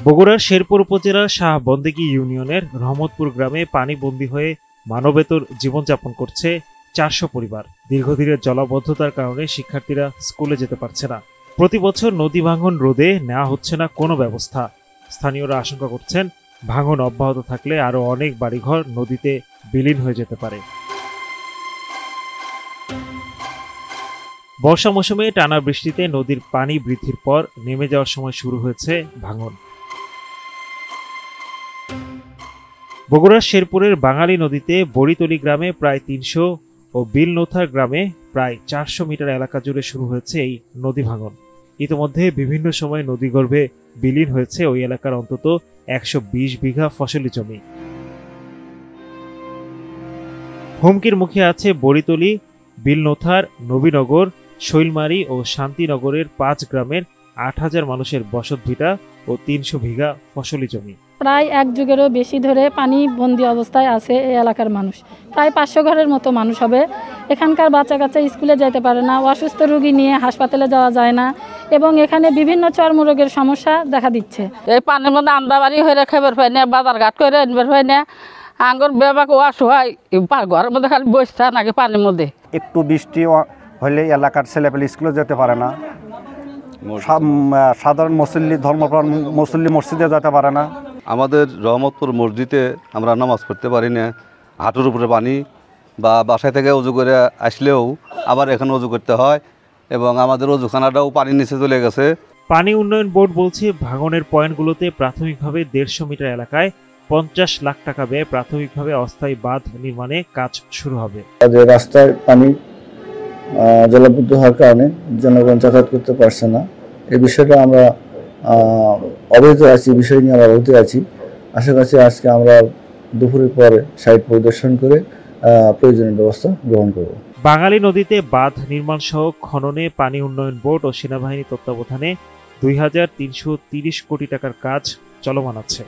বগুড়ার শেরপুর উপজেলার শাহবন্দেগী ইউনিয়নের রহমতপুর গ্রামে পানিবন্দী হয়ে মানবেতর জীবনযাপন করছে ৪০০ পরিবার। দীর্ঘদিনের জলাবদ্ধতার কারণে শিক্ষার্থীরা স্কুলে যেতে পারছে না। প্রতি বছর নদী ভাঙন রোধে নেওয়া হচ্ছে না কোনো ব্যবস্থা। স্থানীয়রা আশঙ্কা করছেন, ভাঙন অব্যাহত থাকলে আরও অনেক বাড়িঘর নদীতে বিলীন হয়ে যেতে পারে। বর্ষা মৌসুমে টানা বৃষ্টিতে নদীর পানি বৃদ্ধির পর নেমে যাওয়ার সময় শুরু হয়েছে ভাঙন। বগুড়ার শেরপুরের বাঙালি নদীতে বড়িতলি গ্রামে প্রায় ৩০০ ও বিলনৌথার গ্রামে প্রায় ৪০০ মিটার এলাকা জুড়ে শুরু হয়েছে এই নদী ভাঙন। ইতিমধ্যে বিভিন্ন সময় নদীগর্ভে বিলীন হয়েছে ওই এলাকার অন্তত ১২০ বিঘা ফসলি জমি। হুমকির মুখে আছে বড়িতলি, বিলনৌথার নবীনগর, শৈলমারি ও শান্তিনগরের ৫ গ্রামের ৮,০০০ মানুষের বসতভিটা ও ৩০০ বিঘা ফসলি জমি। প্রায় ১ যুগেরও বেশি ধরে পানি বন্দি অবস্থায় আছে এই এলাকার মানুষ। প্রায় ৫০০ ঘরের মতো মানুষ হবে। এখানকার বাচ্চা কাচ্চা স্কুলে যেতে পারে না, অসুস্থ রোগী নিয়ে হাসপাতালে যাওয়া যায় না এবং এখানে বিভিন্ন চর্মরোগের সমস্যা দেখা দিচ্ছে। এই পানির মধ্যে আন্দাবাড়ি হয়ে খেবার পাই না, বাজার ঘাট করে আনবার পাই না, আঙ্গুর বেবাকে অসহায় ঘরের মধ্যে খালি বসছে নাকি পানির মধ্যে। একটু বৃষ্টি হলে এলাকার ছেলেপেলে স্কুলে যেতে পারে না, সাধারণ মুসল্লি ধর্মপ্রাণ মুসল্লি মসজিদে যেতে পারে না। আমাদের রহমতপুর মসজিদে আমরা নামাজ পড়তে পারি না, হাঁটুর উপরে পানি, বা বাসায় থেকে অজু করে আসলেও আবার এখানে অজু করতে হয় এবং আমাদের অজুখানাটাও পানির নিচে চলে গেছে। পানি উন্নয়ন বোর্ড বলছে, ভাঙনের পয়েন্টগুলোতে প্রাথমিকভাবে ১৫০ মিটার এলাকায় ৫০ লাখ টাকা ব্যয়ে প্রাথমিকভাবে অস্থায়ী বাঁধ নির্মাণে কাজ শুরু হবে। রাস্তায় পানি জলাবদ্ধ হওয়ার কারণে জনগণ যাতায়াত করতে পারছে না। এই বিষয়টা আমরা অবহিত আছি, বিষয় নিয়ে আমরা অবহিত আছি। আশা করছি আজকে আমরা দুপুরের পরে সাইট পরিদর্শন করে প্রয়োজনীয় ব্যবস্থা গ্রহণ করব। বাঙালি নদীতে বাঁধ নির্মাণ সহ খননে পানি উন্নয়ন বোর্ড ও সেনাবাহিনী তত্ত্বাবধানে ২,৩৩০ কোটি টাকার কাজ চলমান আছে।